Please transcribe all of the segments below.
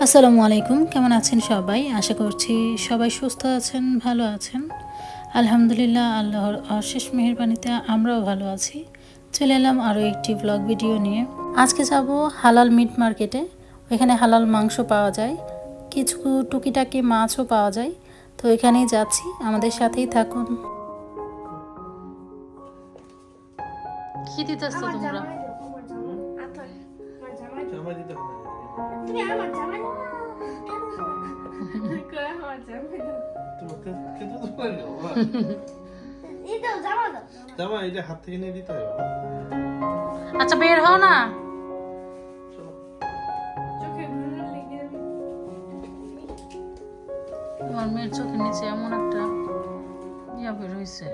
আসসালামু আলাইকুম, কেমন আছেন সবাই? আশা করছি সবাই সুস্থ আছেন, ভালো আছেন। আলহামদুলিল্লাহ, আল্লাহর অশেষ মেহেরবানিতে আমরাও ভালো আছি। চলে এলাম আরও একটি ব্লগ ভিডিও নিয়ে। আজকে যাব হালাল মিট মার্কেটে। ওইখানে হালাল মাংস পাওয়া যায়, কিছু টুকিটাকি মাছও পাওয়া যায়। তো এখানেই যাচ্ছি, আমাদের সাথেই থাকুন। কি দিতেছ তোমরা? তুমি আমার জামাই না করে আমার জামাই দাও তোমাকে খেতে তো পারি বাবা এই দাও জামা দাও জামা এটা হাত থেকে নিয়ে দিতে হবে আচ্ছা, বের হও না। চলো চোখে ঘুরে লেগে আমার মেয়ের চোখের নিচে এমন একটা ইয়া বের হয়েছে।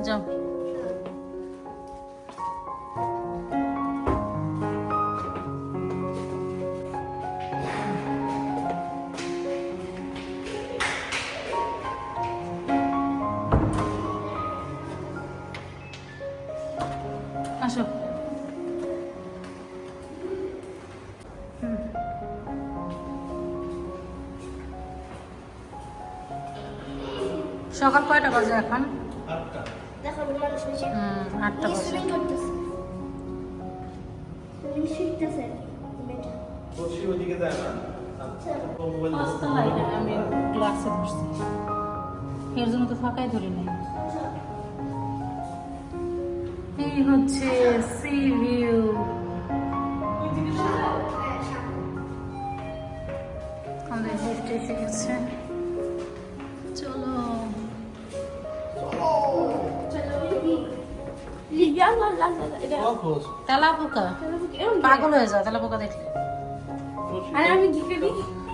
যাও। আসো। সকাল কয়টা বাজে এখন? আটটা দেখো মানুষ হইছে 8টা বাজে। সুইমিং করতেছে সুইমিং শিখতেছে বেটা বসি ওদিকে যায় না তো মোবাইল আমি ক্লাসে বসছি, এর জন্য তো ফাঁকাই ধরি নাই। এই হচ্ছে সি ভিউ। আমাদের লিফট এসে গেছে, চলো। লিয়া লা লা লা এটা খোঁজ তেলা পোকা, পাগল হয়ে যাও তেলা পোকা দেখলে। আর আমি কি করি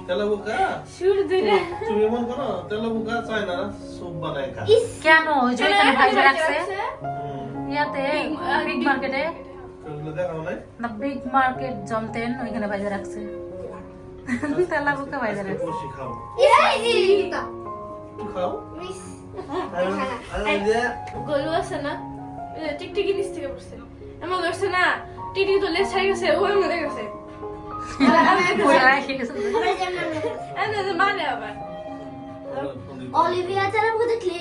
তেলাবুকা শুরু ধরে তুমি এমন করো তেলাবুকা চায় না স্যুপ বানায় খা কেন? ওই যে এখানে ভাইজা রাখছে হুম ইয়াতে, বিগ মার্কেটে। ওগুলো দেখাও নাই না, বিগ মার্কেট জমতেন ওইখানে ভাইজা রাখছে। তেলা পোকা ভাইজা রাখছে। বসি খাও এই তা একটু খাও মিস আর যে গলু আছে না টিকটিকি নিচ থেকে পড়ছে এমন করছে না টিকটিকি তো লেস হয়ে গেছে ও এমন গেছে মানে আবার অলিভিয়া যারা আমাকে দেখলে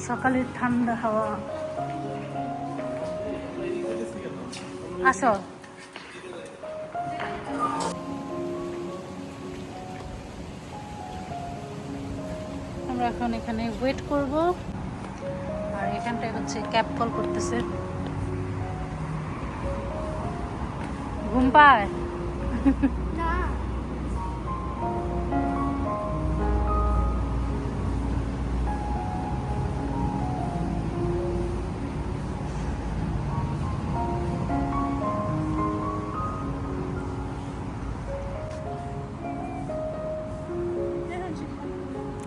সকালের ঠান্ডা হাওয়া। আসো। আমরা এখন এখানে ওয়েট করব, আর এখানটায় হচ্ছে ক্যাব কল করতেছে। ঘুম পায়? না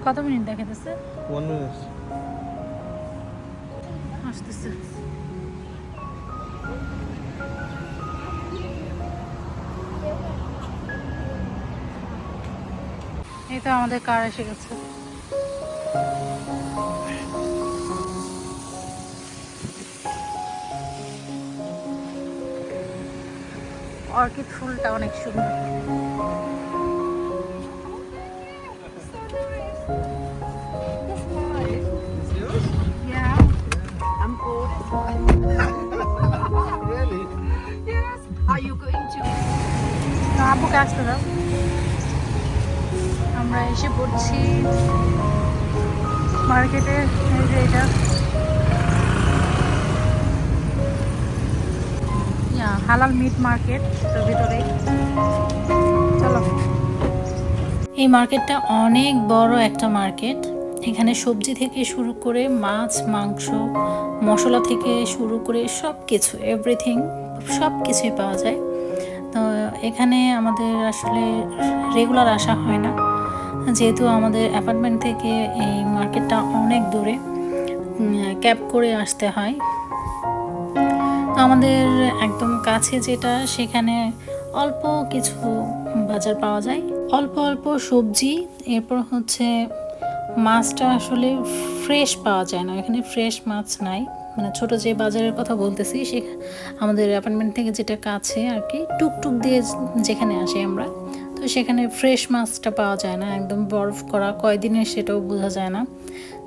কত মিনিট দেখাতেছে? 1 মিনিট আসতেছে। এই তো আমাদের কার এসে গেছে। অর্কিড ফুলটা অনেক সুন্দর। I'm bored. Really Yes. Are you going to? আপুকে আসতে দাও। আমরা এসে পড়ছি মার্কেটে। এই যে এটা হালাল মিট মার্কেট, তো ভিতরেই চলো। এই মার্কেটটা অনেক বড় একটা মার্কেট। এখানে সবজি থেকে শুরু করে মাছ, মাংস, মশলা থেকে শুরু করে সব কিছু, এভরিথিং, সব কিছুই পাওয়া যায়। তো এখানে আমাদের আসলে রেগুলার আসা হয় না, যেহেতু আমাদের অ্যাপার্টমেন্ট থেকে এই মার্কেটটা অনেক দূরে, ক্যাব করে আসতে হয়। তো আমাদের একদম কাছে যেটা, সেখানে অল্প কিছু বাজার পাওয়া যায়, অল্প অল্প সবজি। এরপর হচ্ছে মাছটা আসলে ফ্রেশ পাওয়া যায় না, এখানে ফ্রেশ মাছ নাই। মানে ছোট যে বাজারের কথা বলতেছি, সে আমাদের অ্যাপার্টমেন্ট থেকে যেটা কাছে আর কি, টুকটুক দিয়ে যেখানে আসি আমরা, তো সেখানে ফ্রেশ মাছটা পাওয়া যায় না, একদম বরফ করা কয়দিনের সেটাও বোঝা যায় না।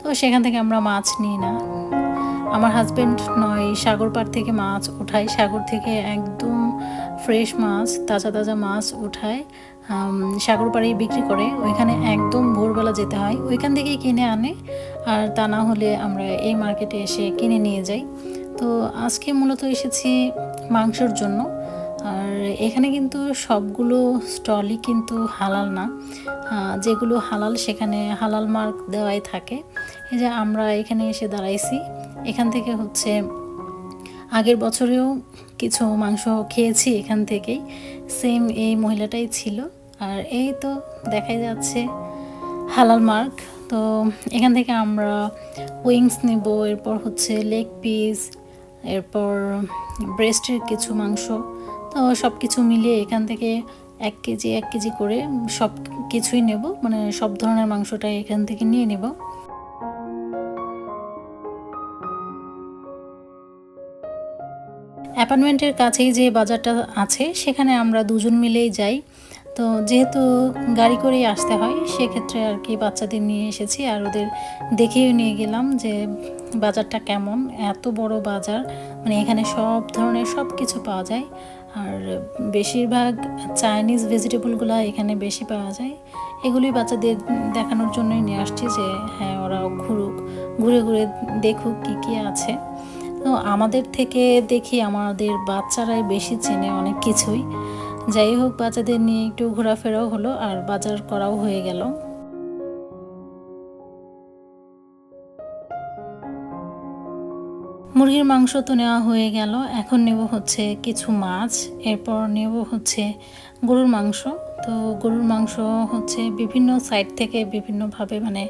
তো সেখান থেকে আমরা মাছ নিই না। আমার হাজব্যান্ড নয় সাগর পাড় থেকে মাছ উঠায়, সাগর থেকে একদম ফ্রেশ মাছ, তাজা তাজা মাছ উঠায় সাগর পাড়েই বিক্রি করে। ওইখানে একদম ভোরবেলা যেতে হয়, ওইখান থেকেই কিনে আনে। আর তা না হলে আমরা এই মার্কেটে এসে কিনে নিয়ে যাই। তো আজকে মূলত এসেছি মাংসর জন্য। আর এখানে কিন্তু সবগুলো স্টলই কিন্তু হালাল না, যেগুলো হালাল সেখানে হালাল মার্ক দেওয়াই থাকে। এই যে আমরা এখানে এসে দাঁড়াইছি, এখান থেকে হচ্ছে আগের বছরেও কিছু মাংস খেয়েছি এখান থেকেই, সেম এই মহিলাটাই ছিল। আর এই তো দেখাই যাচ্ছে হালাল মার্ক। তো এখান থেকে আমরা উইংস নেব, এরপর হচ্ছে লেগ পিস, এরপর ব্রেস্টের কিছু মাংস। তো সব কিছু মিলিয়ে এখান থেকে 1 কেজি করে সব কিছুই নেব, মানে সব ধরনের মাংসটাই এখান থেকে নিয়ে নেব। অ্যাপার্টমেন্টের কাছেই যে বাজারটা আছে, সেখানে আমরা দুজন মিলেই যাই। তো যেহেতু গাড়ি করেই আসতে হয়, সেক্ষেত্রে আর কি বাচ্চাদের নিয়ে এসেছি, আর ওদের দেখেও নিয়ে গেলাম যে বাজারটা কেমন। এত বড় বাজার, মানে এখানে সব ধরনের সব কিছু পাওয়া যায়। আর বেশিরভাগ চাইনিজ ভেজিটেবলগুলো এখানে বেশি পাওয়া যায়। এগুলি বাচ্চাদের দেখানোর জন্যই নিয়ে আসছি, যে হ্যাঁ ওরা ঘুরুক, ঘুরে ঘুরে দেখুক কী কী আছে। তো আমাদের থেকে দেখি আমাদের বাচ্চারাই বেশি চেনে অনেক কিছুই। যাই হোক, বাচ্চাদের নিয়ে একটু ঘোরাফেরাও হলো আর বাজার করাও হয়ে গেল। মুরগির মাংস তো নেওয়া হয়ে গেল, এখন নেব হচ্ছে কিছু মাছ, এরপর নেব হচ্ছে গরুর মাংস। তো গরুর মাংস হচ্ছে বিভিন্ন সাইড থেকে বিভিন্নভাবে, মানে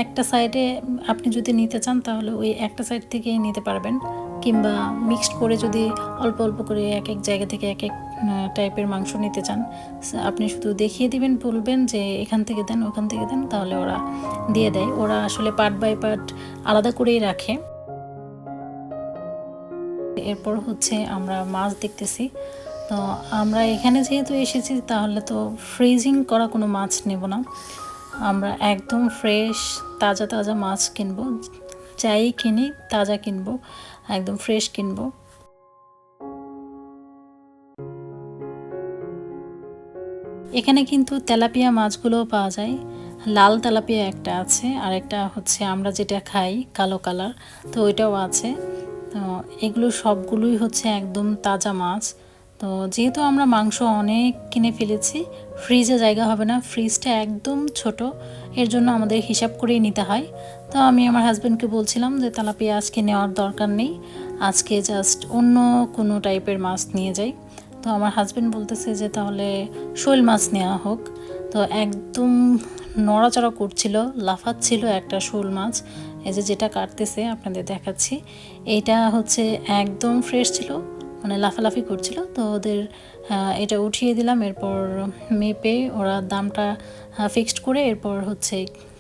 একটা সাইডে আপনি যদি নিতে চান তাহলে ওই একটা সাইড থেকেই নিতে পারবেন, কিংবা মিক্সড করে যদি অল্প অল্প করে এক এক জায়গা থেকে এক এক টাইপের মাংস নিতে চান, আপনি শুধু দেখিয়ে দিবেন, বলবেন যে এখান থেকে দেন ওখান থেকে দেন, তাহলে ওরা দিয়ে দেয়। ওরা আসলে পার্ট বাই পার্ট আলাদা করেই রাখে। এরপর হচ্ছে আমরা মাছ দেখতেছি। তো আমরা এখানে যেহেতু এসেছি, তাহলে তো ফ্রিজিং করা কোনো মাছ নেব না, আমরা একদম ফ্রেশ তাজা তাজা মাছ কিনবো। যাই কিনি তাজা কিনবো, একদম ফ্রেশ কিনবো। এখানে কিন্তু তেলাপিয়া মাছগুলোও পাওয়া যায়। লাল তেলাপিয়া একটা আছে, আর একটা হচ্ছে আমরা যেটা খাই কালো কালার, তো ওইটাও আছে। তো এগুলো সবগুলোই হচ্ছে একদম তাজা মাছ। তো যেহেতু আমরা মাংস অনেক কিনে ফেলেছি, ফ্রিজে জায়গা হবে না, ফ্রিজটা একদম ছোট, এর জন্য আমাদের হিসাব করেই নিতে হয়। তো আমি আমার হাজব্যান্ডকে বলছিলাম যে তেলাপিয়া আজকে নেওয়ার দরকার নেই, আজকে জাস্ট অন্য কোনো টাইপের মাছ নিয়ে যাই। তো আমার হাজব্যান্ড বলতেছে যে তাহলে শোল মাছ নেওয়া হোক। তো একদম নড়াচড়া করছিল, লাফাচ্ছিল একটা শোল মাছ। এই যে যেটা কাটতেছে আপনাদের দেখাচ্ছি, এইটা হচ্ছে একদম ফ্রেশ ছিল, মানে লাফালাফি করছিল। তো ওদের এটা উঠিয়ে দিলাম, এরপর মেপে ওরা দামটা ফিক্সড করে এরপর হচ্ছে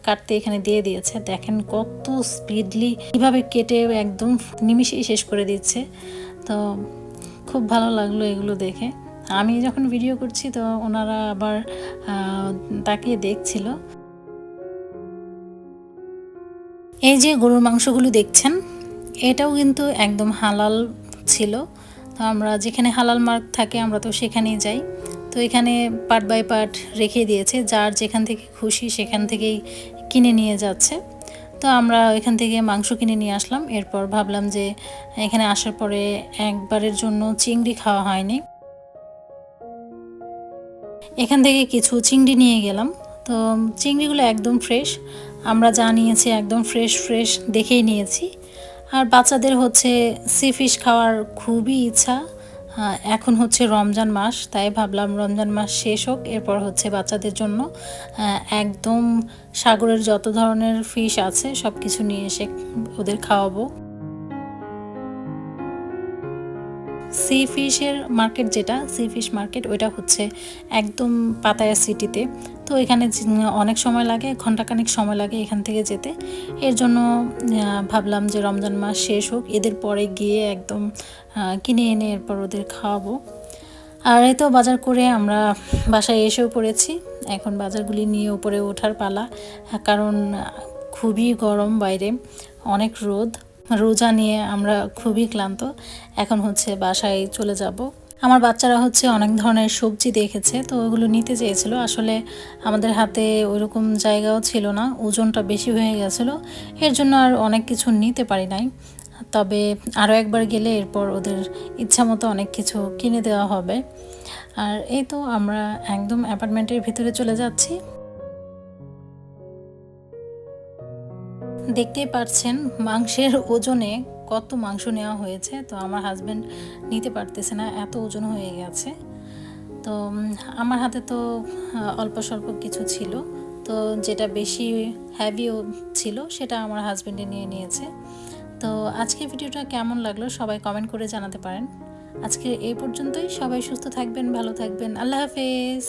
কাটতে এখানে দিয়ে দিয়েছে। দেখেন কত স্পিডলি কীভাবে কেটে একদম নিমিষেই শেষ করে দিচ্ছে। তো খুব ভালো লাগলো এগুলো দেখে। আমি যখন ভিডিও করছি তো ওনারা আবার তাকিয়ে দেখছিল। এই যে গরুর মাংসগুলো দেখছেন, এটাও কিন্তু একদম হালাল ছিল। তো আমরা যেখানে হালাল মার্ক থাকে আমরা তো সেখানেই যাই। তো এখানে পার্ট বাই পার্ট রেখে দিয়েছে, যার যেখান থেকে খুশি সেখান থেকেই কিনে নিয়ে যাচ্ছে। তো আমরা এখান থেকে মাংস কিনে নিয়ে আসলাম। এরপর ভাবলাম যে এখানে আসার পরে একবারের জন্য চিংড়ি খাওয়া হয়নি, এখান থেকে কিছু চিংড়ি নিয়ে গেলাম। তো চিংড়িগুলো একদম ফ্রেশ, আমরা যা নিয়েছি একদম ফ্রেশ ফ্রেশ দেখেই নিয়েছি। আর বাচ্চাদের হচ্ছে সি ফিশ খাওয়ার খুবই ইচ্ছা, এখন হচ্ছে রমজান মাস, তাই ভাবলাম রমজান মাস শেষ হোক, এরপর হচ্ছে বাচ্চাদের জন্য একদম সাগরের যত ধরনের ফিশ আছে সব কিছু নিয়ে এসে ওদের খাওয়াবো। সি ফিশের মার্কেট, যেটা সি ফিশ মার্কেট, ওইটা হচ্ছে একদম পাতায়া সিটিতে। তো এখানে অনেক সময় লাগে, ঘন্টাখানেক সময় লাগে এখান থেকে যেতে। এর জন্য ভাবলাম যে রমজান মাস শেষ হোক, এদের পরে গিয়ে একদম কিনে এনে এরপর ওদের খাওয়াবো। আর এই তো বাজার করে আমরা বাসায় এসেও পড়েছি। এখন বাজারগুলি নিয়ে উপরে ওঠার পালা, কারণ খুবই গরম বাইরে, অনেক রোদ। রোজা নিয়ে আমরা খুবই ক্লান্ত। এখন হচ্ছে বাসায় চলে যাব। আমার বাচ্চারা হচ্ছে অনেক ধরনের সবজি দেখেছে, তো ওগুলো নিতে চেয়েছিল। আসলে আমাদের হাতে ওইরকম জায়গাও ছিল না, ওজনটা বেশি হয়ে গেছিলো, এর জন্য আর অনেক কিছু নিতে পারি নাই। তবে আরও একবার গেলে এরপর ওদের ইচ্ছা মতো অনেক কিছু কিনে দেওয়া হবে। আর এই তো আমরা একদম অ্যাপার্টমেন্টের ভিতরে চলে যাচ্ছি। দেখতেই পাচ্ছেন মাংসের ওজনে কত মাংস নেওয়া হয়েছে। তো আমার হাজব্যান্ড নিতে পারতেছে না, এত ওজন হয়ে গেছে। তো আমার হাতে তো অল্প স্বল্প কিছু ছিল, তো যেটা বেশি হ্যাভিও ছিল সেটা আমার হাজব্যান্ডে নিয়ে নিয়েছে। তো আজকের ভিডিওটা কেমন লাগলো সবাই কমেন্ট করে জানাতে পারেন। আজকে এই পর্যন্তই। সবাই সুস্থ থাকবেন, ভালো থাকবেন। আল্লাহ হাফেজ।